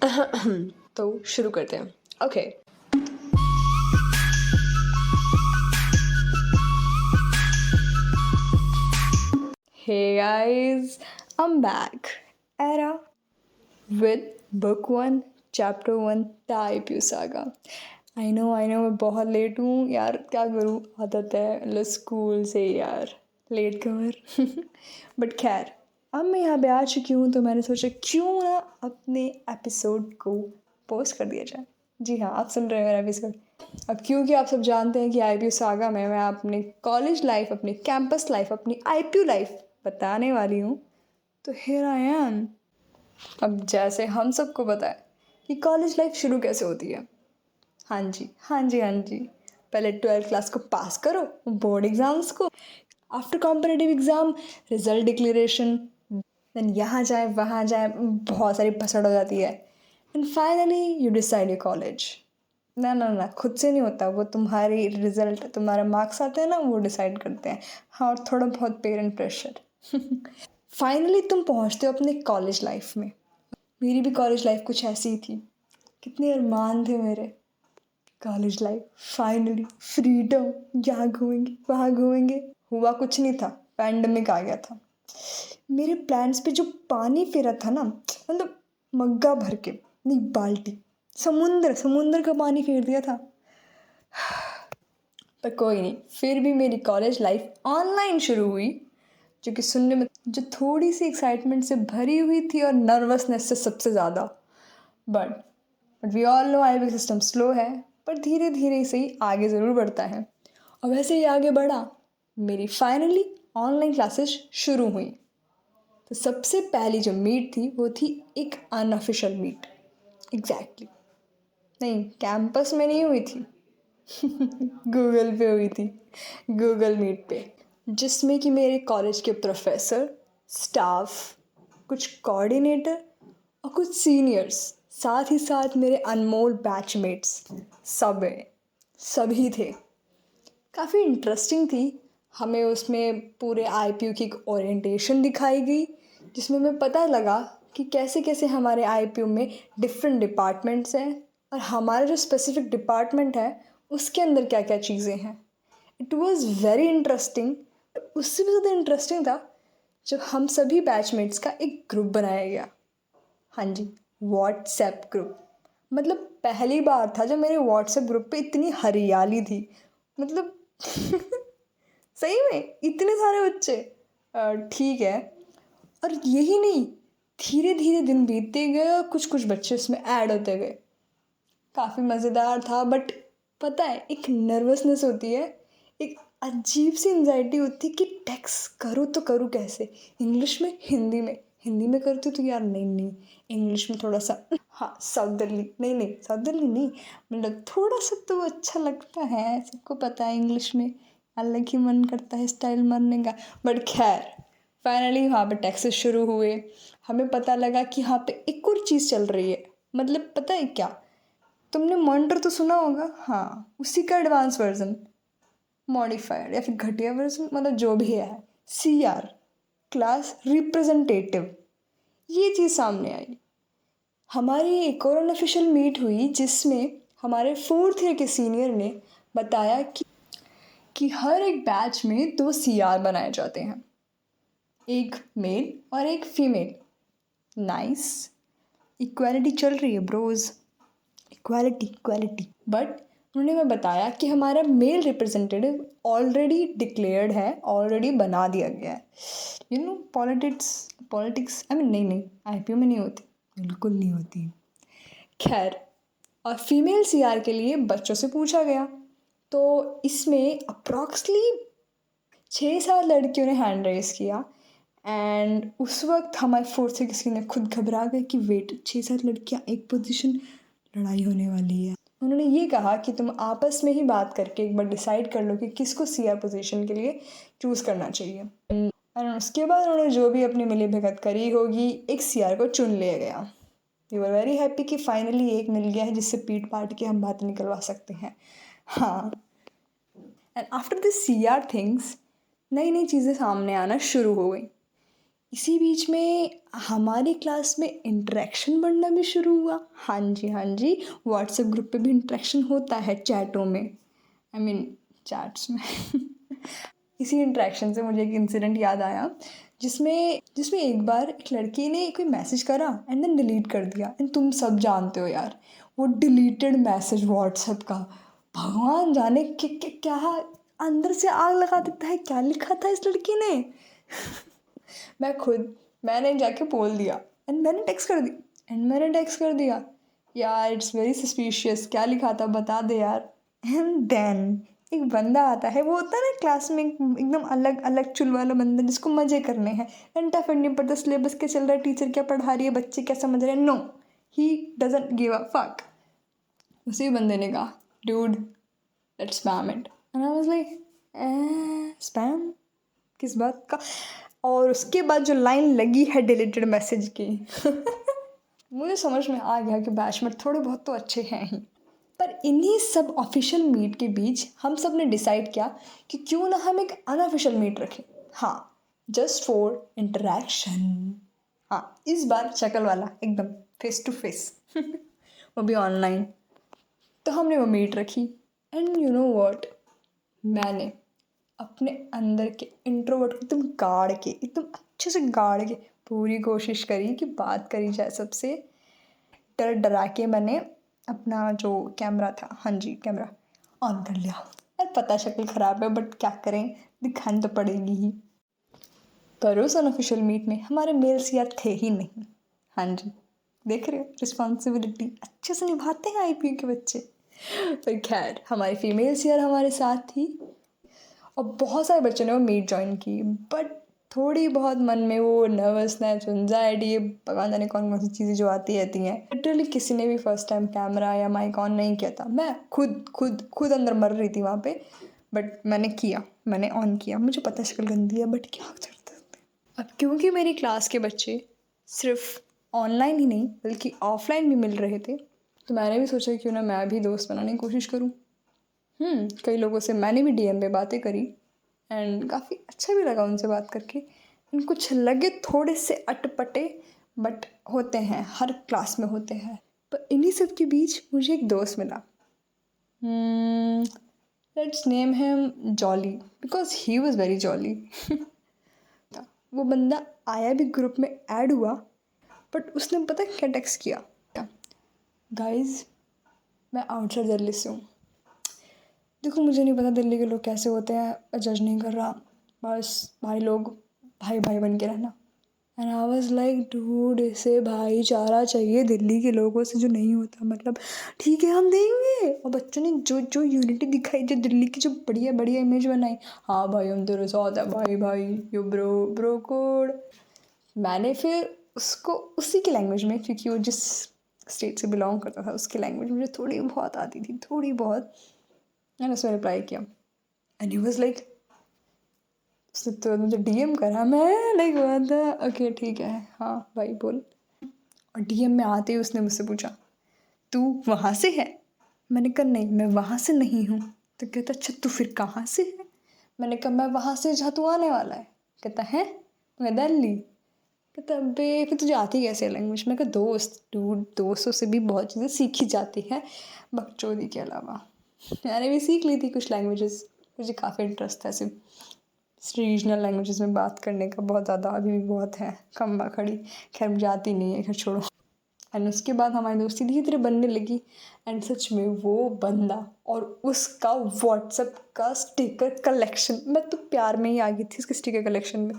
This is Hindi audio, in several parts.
तो शुरू करते हैं। Okay. Hey guys, I am back era with book 1 chapter 1 the IPU saga. I know मैं बहुत लेट हूँ यार, क्या करूँ, आदत है मतलब स्कूल से यार, लेट कवर। बट खैर, अब मैं यहाँ पे आ चुकी हूँ तो मैंने सोचा क्यों ना अपने एपिसोड को पोस्ट कर दिया जाए। जी हाँ, आप सुन रहे हैं मेरा एपिसोड। अब क्योंकि आप सब जानते हैं कि आईपीयू सागा में मैं अपनी कॉलेज लाइफ, अपनी कैंपस लाइफ, अपनी आईपीयू लाइफ बताने वाली हूँ, तो हियर आई एम। अब जैसे हम सबको पता है कि कॉलेज लाइफ शुरू कैसे होती है। हाँ जी, हाँ जी, हाँ जी। पहले 12th क्लास को पास करो, बोर्ड एग्जाम्स को, after competitive exam result declaration, then यहाँ जाए वहाँ जाए, बहुत सारी भसड़ हो जाती है, and finally you decide your college. ना ना ना, खुद से नहीं होता वो, तुम्हारी रिजल्ट, तुम्हारे मार्क्स आते हैं ना, वो डिसाइड करते हैं। हाँ, और थोड़ा बहुत पेरेंट प्रेशर। फाइनली तुम पहुँचते हो अपने कॉलेज लाइफ में। मेरी भी कॉलेज लाइफ कुछ ऐसी ही थी। कितने अरमान थे मेरे। कॉलेज लाइफ, फाइनली फ्रीडम, यहाँ घूमेंगे वहाँ घूमेंगे। हुआ कुछ नहीं था, पैंडमिक आ गया था। मेरे प्लान्स पे जो पानी फेरा था ना, मतलब मग्गा भर के, नहीं बाल्टी, समुंदर का पानी फेर दिया था। पर कोई नहीं, फिर भी मेरी कॉलेज लाइफ ऑनलाइन शुरू हुई, जो कि सुनने में जो थोड़ी सी एक्साइटमेंट से भरी हुई थी और नर्वसनेस से सबसे ज़्यादा। But we all know IB system slow है, पर धीरे धीरे से ही आगे ज़रूर बढ़ता है। और वैसे ही आगे बढ़ा, मेरी फाइनली ऑनलाइन क्लासेस शुरू हुई। तो सबसे पहली जो मीट थी वो थी एक अनऑफिशियल मीट। एग्जैक्टली, नहीं कैंपस में नहीं हुई थी। गूगल पे हुई थी, गूगल मीट पे, जिसमें कि मेरे कॉलेज के प्रोफेसर, स्टाफ, कुछ कोऑर्डिनेटर और कुछ सीनियर्स, साथ ही साथ मेरे अनमोल बैचमेट्स, सभी थे। काफ़ी इंटरेस्टिंग थी। हमें उसमें पूरे आईपीयू की एक ओरिएंटेशन दिखाई गई, जिसमें हमें पता लगा कि कैसे कैसे हमारे आईपीयू में डिफरेंट डिपार्टमेंट्स हैं और हमारा जो स्पेसिफिक डिपार्टमेंट है उसके अंदर क्या क्या चीज़ें हैं। It was very interesting. उससे भी ज़्यादा इंटरेस्टिंग था जब हम सभी बैचमेट्स का एक ग्रुप बनाया गया। हाँ जी, व्हाट्सएप ग्रुप। मतलब पहली बार था जब मेरे व्हाट्सएप ग्रुप पे इतनी हरियाली थी। मतलब सही में इतने सारे बच्चे। ठीक है। और यही नहीं, धीरे धीरे दिन बीतते गए और कुछ कुछ बच्चे इसमें ऐड होते गए। काफ़ी मज़ेदार था। बट पता है, एक नर्वसनेस होती है, एक अजीब सी एंजाइटी होती है कि टेक्स्ट करूँ तो करूँ कैसे, इंग्लिश में, हिंदी में करती हूँ तो यार नहीं, इंग्लिश में थोड़ा सा, हाँ साउथ दिल्ली, नहीं साउथ दिल्ली नहीं, मतलब थोड़ा सा तो अच्छा लगता है, सबको पता है इंग्लिश में अलग ही मन करता है स्टाइल मारने का। बट खैर, फाइनली वहाँ पे टेक्सेस शुरू हुए। हमें पता लगा कि यहाँ पे एक और चीज़ चल रही है। मतलब पता है क्या, तुमने मॉनिटर तो सुना होगा, हाँ उसी का एडवांस वर्जन, मॉडिफाइड या फिर घटिया वर्जन, मतलब जो भी है, सीआर, क्लास रिप्रेजेंटेटिव, ये चीज़ सामने आई। हमारी एक और अनऑफिशियल मीट हुई जिसमें हमारे 4th ईयर के सीनियर ने बताया कि हर एक बैच में 2 सीआर बनाए जाते हैं, एक मेल और एक फीमेल। नाइस, इक्वालिटी चल रही है ब्रोज, इक्वालिटी। बट उन्होंने हमें बताया कि हमारा मेल रिप्रेजेंटेटिव ऑलरेडी डिक्लेयर्ड है, ऑलरेडी बना दिया गया है। पॉलिटिक्स आई मीन, नहीं आईपीयू में नहीं होती, बिल्कुल नहीं होती। खैर, और फीमेल सीआर के लिए बच्चों से पूछा गया, तो इसमें अप्रॉक्सली 6-7 लड़कियों ने हैंड रेस किया। एंड उस वक्त हमारे 4th से किसी ने खुद घबरा गए कि वेट, 6-7 लड़कियां एक पोजीशन, लड़ाई होने वाली है। उन्होंने ये कहा कि तुम आपस में ही बात करके एक बार डिसाइड कर लो कि किसको सीआर पोजीशन के लिए चूज़ करना चाहिए। और उसके बाद उन्होंने जो भी अपनी मिली भगत करी होगी, एक सीआर को चुन लिया गया। वी वर वेरी हैप्पी कि फाइनली एक मिल गया है जिससे पीट पाट के हम बात निकलवा सकते हैं। हाँ, and after this CR things, नई नई चीज़ें सामने आना शुरू हो गई। इसी बीच में हमारी क्लास में इंटरेक्शन बढ़ना भी शुरू हुआ। हाँ जी, हाँ जी, व्हाट्सएप ग्रुप पे भी इंटरेक्शन होता है चैटों में, आई मीन चैट्स में। इसी इंटरेक्शन से मुझे एक इंसिडेंट याद आया, जिसमें जिसमें एक बार एक लड़की ने कोई मैसेज करा एंड देन डिलीट कर दिया। एंड तुम सब जानते हो यार, वो डिलीटेड मैसेज व्हाट्सएप का, भगवान जाने क्या अंदर से आग लगा देता है। क्या लिखा था इस लड़की ने। मैंने जाके बोल दिया एंड मैंने टेक्स्ट कर दिया, यार इट्स वेरी सस्पिशियस, क्या लिखा था बता दे यार। एंड देन एक बंदा आता है, वो होता है ना क्लास में एकदम अलग अलग चुल वाला बंदा, जिसको मज़े करने हैं, घंटा फट नहीं पड़ता सिलेबस क्या चल रहा है, टीचर क्या पढ़ा रही है, बच्चे क्या समझ रहे हैं, no, he doesn't give a fuck. उसी बंदे ने कहा, dude let's spam it. And I was like, spam किस बात का। और उसके बाद जो लाइन लगी है डिलीटेड मैसेज की, मुझे समझ में आ गया कि बैचमेट थोड़े बहुत तो अच्छे हैं ही। पर इन्हीं सब ऑफिशियल मीट के बीच हम सब ने डिसाइड किया कि क्यों ना हम एक अनऑफिशियल मीट रखें। हाँ, जस्ट फॉर इंटरेक्शन। हाँ, इस बार शक्ल वाला, एकदम फेस टू फेस, वो भी ऑनलाइन। तो हमने वो मीट रखी एंड यू नो व्हाट, मैंने अपने अंदर के इंट्रोवर्ट को एकदम गाड़ के, एकदम अच्छे से गाड़ के पूरी कोशिश करी कि बात करी जाए सबसे। डर डरा के मैंने अपना जो कैमरा था, हाँ जी कैमरा ऑन कर लिया। यार पता शक्ल ख़राब है बट क्या करें, दिखानी तो पड़ेगी ही। पर उस अनऑफिशियल मीट में हमारे मेल्स यार थे ही नहीं। हाँ जी, देख रहे हो, रिस्पॉन्सिबिलिटी अच्छे से निभाते हैं आईपीयू के बच्चे। पर खैर, हमारी फीमेल्स यार हमारे साथ थी और बहुत सारे बच्चों ने वो मीट ज्वाइन की। बट थोड़ी बहुत मन में वो नर्वसनेस, एंजाइटी, भगवान जाने कौन कौन सी चीज़ें जो आती रहती हैं। लिटरली किसी ने भी फर्स्ट टाइम कैमरा या माइक ऑन नहीं किया था। मैं खुद अंदर मर रही थी वहाँ पे, बट मैंने ऑन किया। मुझे पता शक्ल गंदी है बट क्या कर सकते। अब क्योंकि मेरी क्लास के बच्चे सिर्फ ऑनलाइन ही नहीं बल्कि ऑफलाइन भी मिल रहे थे, तो मैंने भी सोचा क्यों ना मैं भी दोस्त बनाने की कोशिश करूँ। कई लोगों से मैंने भी डीएम पे बातें करी एंड काफ़ी अच्छा भी लगा उनसे बात करके। कुछ लगे थोड़े से अटपटे, बट होते हैं, हर क्लास में होते हैं। पर इन्हीं सब के बीच मुझे एक दोस्त मिला। Let's name him jolly, because he was very jolly. वो बंदा आया भी, ग्रुप में ऐड हुआ, बट उसने पता क्या टेक्स्ट किया, गाइज मैं आउटसाइड दिल्ली से हूँ, देखो मुझे नहीं पता दिल्ली के लोग कैसे होते हैं, मैं जज नहीं कर रहा, बस भाई लोग भाई भाई बन के रहना। And I was like dude, इसे भाईचारा चाहिए दिल्ली के लोगों से जो नहीं होता, मतलब ठीक है हम देंगे। और बच्चों ने जो जो यूनिटी दिखाई, जो दिल्ली की जो बढ़िया बढ़िया इमेज बनाई, हाँ भाई हम तेरे साथ है भाई भाई, यो ब्रो कोड। मैंने फिर उसको उसी की लैंग्वेज में, क्योंकि वो जिस स्टेट से बिलोंग करता था उसकी लैंग्वेज मुझे थोड़ी बहुत आती थी, थोड़ी बहुत। मैंने उसमें रिप्लाई किया एंड ही वाज लाइक, उसने तो मुझे डीएम करा। मैं लाइक ओके ठीक है, हाँ भाई बोल। और डीएम में आते ही उसने मुझसे पूछा, तू वहाँ से है? मैंने कहा नहीं मैं वहाँ से नहीं हूँ। तो कहता अच्छा तू फिर कहाँ से है? मैंने कहा मैं वहाँ से जहाँ तू आने वाला है। कहता है मैं दिल्ली। कहता बे फिर तुझे आती कैसे लैंग्वेज? मैं कहा दोस्त, डूड दोस्तों से भी बहुत चीज़ें सीखी जाती हैं बकचोदी के अलावा। मैंने भी सीख ली थी कुछ लैंग्वेजेस, मुझे काफ़ी इंटरेस्ट था ऐसे रीजनल लैंग्वेजेस में बात करने का, बहुत ज़्यादा, अभी भी बहुत है, खम्बा खड़ी। खैर मुझे आती नहीं है, खैर छोड़ो। एंड उसके बाद हमारी दोस्ती धीरे धीरे बनने लगी। एंड सच में वो बंदा और उसका व्हाट्सएप का स्टिकर कलेक्शन, मैं तो प्यार में ही आ गई थी उसके स्टिकर कलेक्शन में।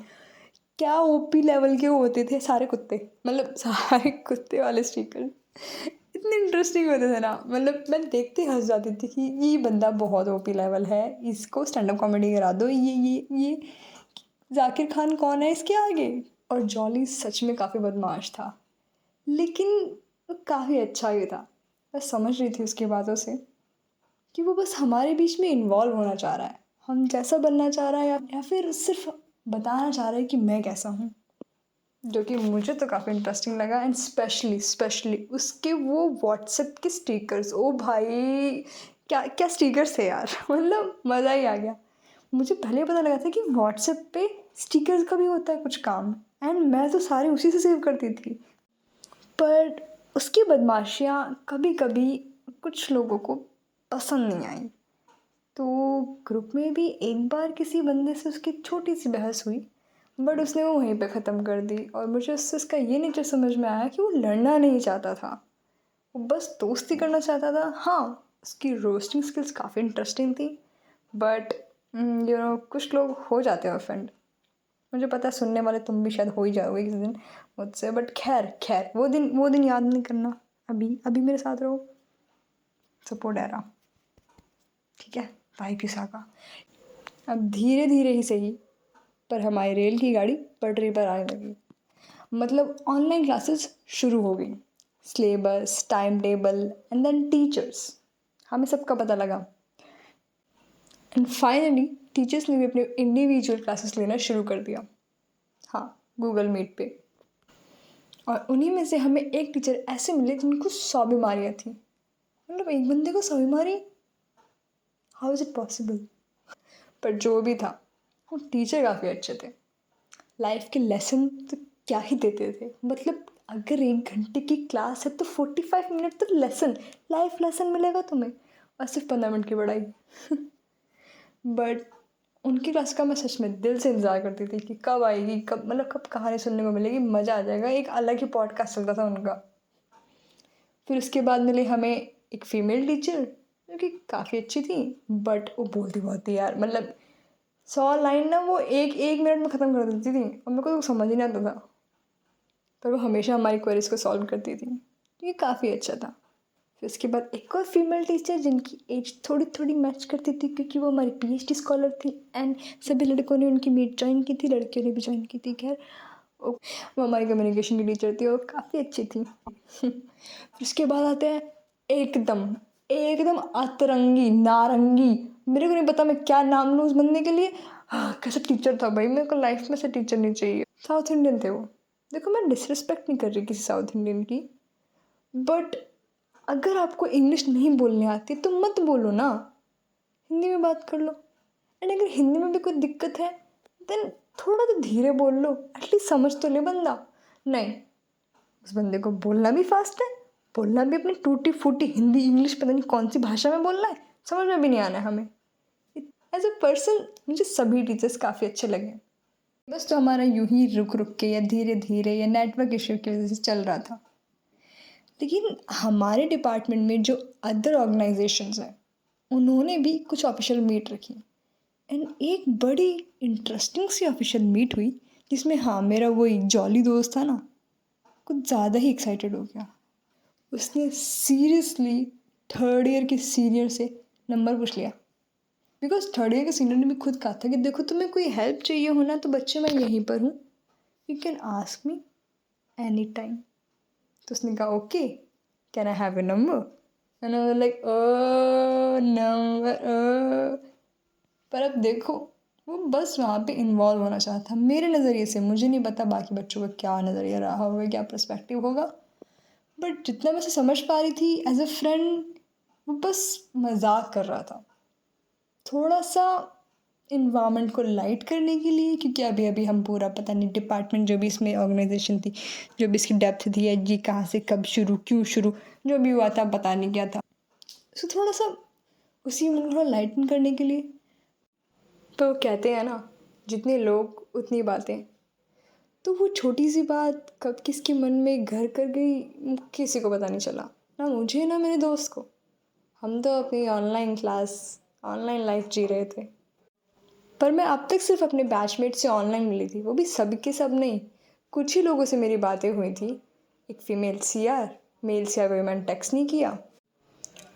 क्या ओपी लेवल के होते थे सारे कुत्ते, मतलब सारे कुत्ते वाले स्टिकर इतने इंटरेस्टिंग होते थे ना, मतलब मैं देखते हंस जाती थी कि ये बंदा बहुत ओपी लेवल है, इसको स्टैंड अप कॉमेडी करा दो। ये जाकिर खान कौन है इसके आगे। और जॉली सच में काफ़ी बदमाश था, लेकिन वो काफ़ी अच्छा भी था। मैं समझ रही थी उसकी बातों से कि वो बस हमारे बीच में इन्वॉल्व होना चाह रहा है, हम जैसा बनना चाह रहा है, या फिर सिर्फ बताना चाह रहा है कि मैं कैसा हूँ, जो कि मुझे तो काफ़ी इंटरेस्टिंग लगा। एंड स्पेशली उसके वो व्हाट्सएप के स्टिकर्स, ओ भाई क्या क्या स्टिकर्स थे यार। मतलब मज़ा ही आ गया। मुझे पहले पता लगा था कि व्हाट्सएप पे स्टिकर्स का भी होता है कुछ काम, एंड मैं तो सारे उसी से सेव करती थी। पर उसकी बदमाशियाँ कभी कभी कुछ लोगों को पसंद नहीं आई। तो ग्रुप में भी एक बार किसी बंदे से उसकी छोटी सी बहस हुई, बट उसने वो वहीं पे ख़त्म कर दी। और मुझे उससे उसका ये नेचर समझ में आया कि वो लड़ना नहीं चाहता था, वो बस दोस्ती करना चाहता था। हाँ, उसकी रोस्टिंग स्किल्स काफ़ी इंटरेस्टिंग थी, बट कुछ लोग हो जाते हैं ऑफेंड। मुझे पता है सुनने वाले तुम भी शायद हो ही जाओगे किसी दिन मुझसे, बट खैर खैर वो दिन याद नहीं करना। अभी अभी मेरे साथ रहो, सपोर्ट है रहा, ठीक है। भाई पिसा का अब धीरे धीरे ही सही, पर हमारी रेल की गाड़ी पटरी पर आने लगी। मतलब ऑनलाइन क्लासेस शुरू हो गई, syllabus, time table and then teachers, हमें सबका पता लगा। एंड फाइनली टीचर्स ने भी अपने इंडिविजुअल क्लासेस लेना शुरू कर दिया, हाँ, गूगल मीट पे। और उन्हीं में से हमें एक टीचर ऐसे मिले जिनको 100 बीमारियाँ थी। मतलब एक बंदे को 100 बीमारी, हाउ इज़ इट पॉसिबल। पर जो भी था, वो टीचर काफ़ी अच्छे थे। लाइफ के लेसन तो क्या ही देते थे। मतलब अगर 1 घंटे की क्लास है तो 45 मिनट तो लेसन, लाइफ लेसन मिलेगा तुम्हें, और सिर्फ 15 मिनट की पढ़ाई। बट उनकी क्लास का मैं सच में दिल से इंतज़ार करती थी कि कब आएगी, कब, मतलब कब कहानी सुनने को मिलेगी, मज़ा आ जाएगा। एक अलग ही पॉडकास्ट चलता था उनका। फिर उसके बाद मिली हमें एक फ़ीमेल टीचर जो कि काफ़ी अच्छी थी, बट वो बोलती बहुत थी यार। मतलब 100 लाइन ना वो एक एक मिनट में ख़त्म कर देती थी और मेरे को तो समझ ही नहीं आता था, पर वो हमेशा हमारी क्वेरीज को सॉल्व करती थी। तो ये काफ़ी अच्छा था। फिर उसके बाद एक और फीमेल टीचर जिनकी एज थोड़ी थोड़ी मैच करती थी, क्योंकि वो हमारी पीएचडी स्कॉलर थी। एंड सभी लड़कों ने उनकी मीट ज्वाइन की थी, लड़कियों ने भी ज्वाइन की थी। खैर वो हमारी कम्युनिकेशन की टीचर थी, वो काफ़ी अच्छी थी। फिर उसके बाद आते हैं एकदम एकदम अतरंगी नारंगी, मेरे को नहीं पता मैं क्या नाम लूँ उस बंदे के लिए। हाँ, कैसा टीचर था भाई, मेरे को लाइफ में से टीचर नहीं चाहिए। साउथ इंडियन थे वो। देखो मैं डिसरिस्पेक्ट नहीं कर रही किसी साउथ इंडियन की, बट अगर आपको इंग्लिश नहीं बोलने आती तो मत बोलो ना, हिंदी में बात कर लो। एंड अगर हिंदी में भी कोई दिक्कत है देन थोड़ा तो धीरे बोल लो, एटलीस्ट समझ तो ले बंदा। नहीं, उस बंदे को बोलना भी फास्ट है, बोलना भी अपनी टूटी फूटी हिंदी इंग्लिश, पता नहीं कौन सी भाषा में बोलना है, समझ में भी नहीं आना है हमें। एज अ पर्सन मुझे सभी टीचर्स काफ़ी अच्छे लगे। बस तो हमारा यूं ही रुक रुक के या धीरे धीरे या नेटवर्क इश्यू की वजह से चल रहा था। लेकिन हमारे डिपार्टमेंट में जो अदर ऑर्गेनाइजेशंस हैं उन्होंने भी कुछ ऑफिशियल मीट रखी। एंड एक बड़ी इंटरेस्टिंग सी ऑफिशियल मीट हुई जिसमें, हाँ, मेरा वही जॉली दोस्त था ना, कुछ ज़्यादा ही एक्साइटेड हो गया। उसने सीरियसली 3rd ईयर के सीनियर से नंबर पूछ लिया। बिकॉज 3rd ईयर के सीनियर ने भी खुद कहा था कि देखो तुम्हें कोई हेल्प चाहिए हो ना तो बच्चे मैं यहीं पर हूँ, you can ask me any time. तो उसने कहा okay, can I have a number, and I was like number. पर अब देखो वो बस वहाँ पे इन्वॉल्व होना चाहता था मेरे नज़रिए से। मुझे नहीं पता बाकी बच्चों का क्या नज़रिया रहा होगा, क्या पर्सपेक्टिव होगा, बट जितना मैं उसे समझ पा रही थी एज अ फ्रेंड, वो बस मजाक कर रहा था, थोड़ा सा इन्वामेंट को लाइट करने के लिए। क्योंकि अभी अभी हम पूरा, पता नहीं डिपार्टमेंट जो भी इसमें ऑर्गेनाइजेशन थी, जो भी इसकी डेप्थ थी, या जी कहाँ से कब शुरू क्यों शुरू, जो भी हुआ था पता नहीं क्या था, सो थोड़ा सा उसी में थोड़ा लाइटन करने के लिए। तो वो कहते हैं ना, जितने लोग उतनी बातें। तो वो छोटी सी बात कब किसके मन में घर कर गई किसी को पता नहीं चला, ना मुझे ना मेरे दोस्त को। हम तो अपनी ऑनलाइन क्लास, ऑनलाइन लाइफ जी रहे थे। पर मैं अब तक सिर्फ अपने बैचमेट से ऑनलाइन मिली थी, वो भी सब के सब नहीं, कुछ ही लोगों से मेरी बातें हुई थी। एक फीमेल सीआर, मेल सीआर को मैंने टेक्स्ट नहीं किया,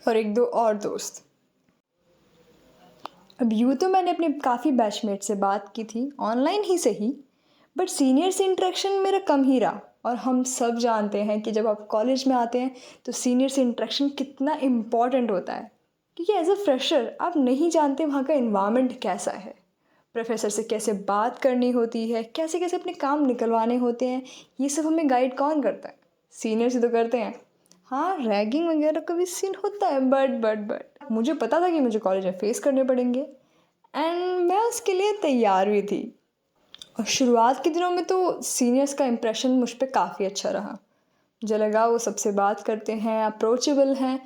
और एक दो और दोस्त। अब यूँ तो मैंने अपने काफ़ी बैचमेट से बात की थी ऑनलाइन ही सही, बट सीनियर से इंटरेक्शन मेरा कम ही रहा। और हम सब जानते हैं कि जब आप कॉलेज में आते हैं तो सीनियर से इंटरेक्शन कितना इम्पॉर्टेंट होता है, क्योंकि एज अ फ्रेशर आप नहीं जानते वहाँ का इन्वायरमेंट कैसा है, प्रोफेसर से कैसे बात करनी होती है, कैसे कैसे अपने काम निकलवाने होते हैं, ये सब हमें गाइड कौन करता है? सीनियर से तो करते हैं। हाँ, रैगिंग वगैरह का भी सीन होता है, बट मुझे पता था कि मुझे कॉलेज में फेस करने पड़ेंगे, एंड मैं उसके लिए तैयार हुई थी। और शुरुआत के दिनों में तो सीनियर्स का इम्प्रेशन मुझ पे काफ़ी अच्छा रहा। मुझे लगा वो सबसे बात करते हैं, अप्रोचेबल हैं,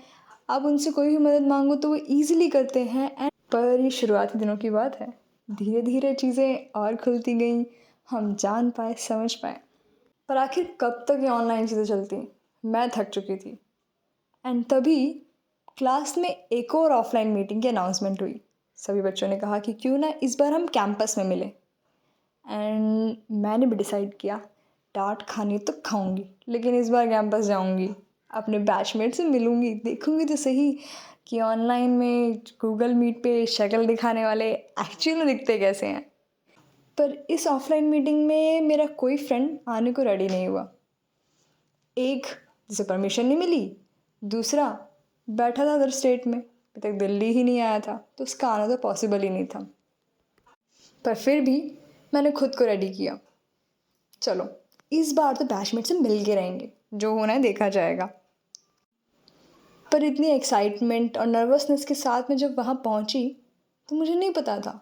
आप उनसे कोई भी मदद मांगो तो वो ईज़िली करते हैं। पर ये शुरुआती दिनों की बात है। धीरे धीरे चीज़ें और खुलती गईं, हम जान पाए, समझ पाए। पर आखिर कब तक ये ऑनलाइन चीज़ें चलती? मैं थक चुकी थी। एंड तभी क्लास में एक और ऑफलाइन मीटिंग की अनाउंसमेंट हुई। सभी बच्चों ने कहा कि क्यों ना इस बार हम कैंपस में मिलें। एंड मैंने भी डिसाइड किया, डांट खानी तो खाऊंगी, लेकिन इस बार कैंपस जाऊंगी, अपने बैचमेट से मिलूंगी, देखूंगी तो सही कि ऑनलाइन में गूगल मीट पे शक्ल दिखाने वाले एक्चुअली दिखते कैसे हैं। पर इस ऑफलाइन मीटिंग में मेरा कोई फ्रेंड आने को रेडी नहीं हुआ। एक, जिसे परमिशन नहीं मिली। दूसरा, बैठा था अदर स्टेट में, अभी तक दिल्ली ही नहीं आया था, तो उसका आना तो पॉसिबल ही नहीं था। पर फिर भी मैंने खुद को रेडी किया। चलो, इस बार तो बैचमेट से मिल के रहेंगे, जो होना है देखा जाएगा। पर इतनी एक्साइटमेंट और नर्वसनेस के साथ में जब वहाँ पहुँची तो मुझे नहीं पता था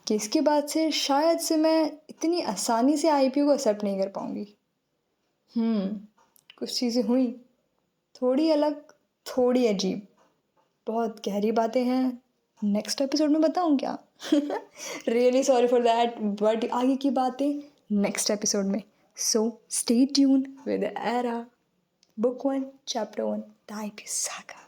कि इसके बाद से शायद से मैं इतनी आसानी से आईपीयू को एक्सेप्ट नहीं कर पाऊँगी। कुछ चीज़ें हुई, थोड़ी अलग, थोड़ी अजीब, बहुत गहरी बातें हैं। नेक्स्ट एपिसोड में बताऊँ क्या? Really sorry for that, but आगे की बातें नेक्स्ट एपिसोड में। So stay tune with era, book 1, chapter 1, the IPU saga.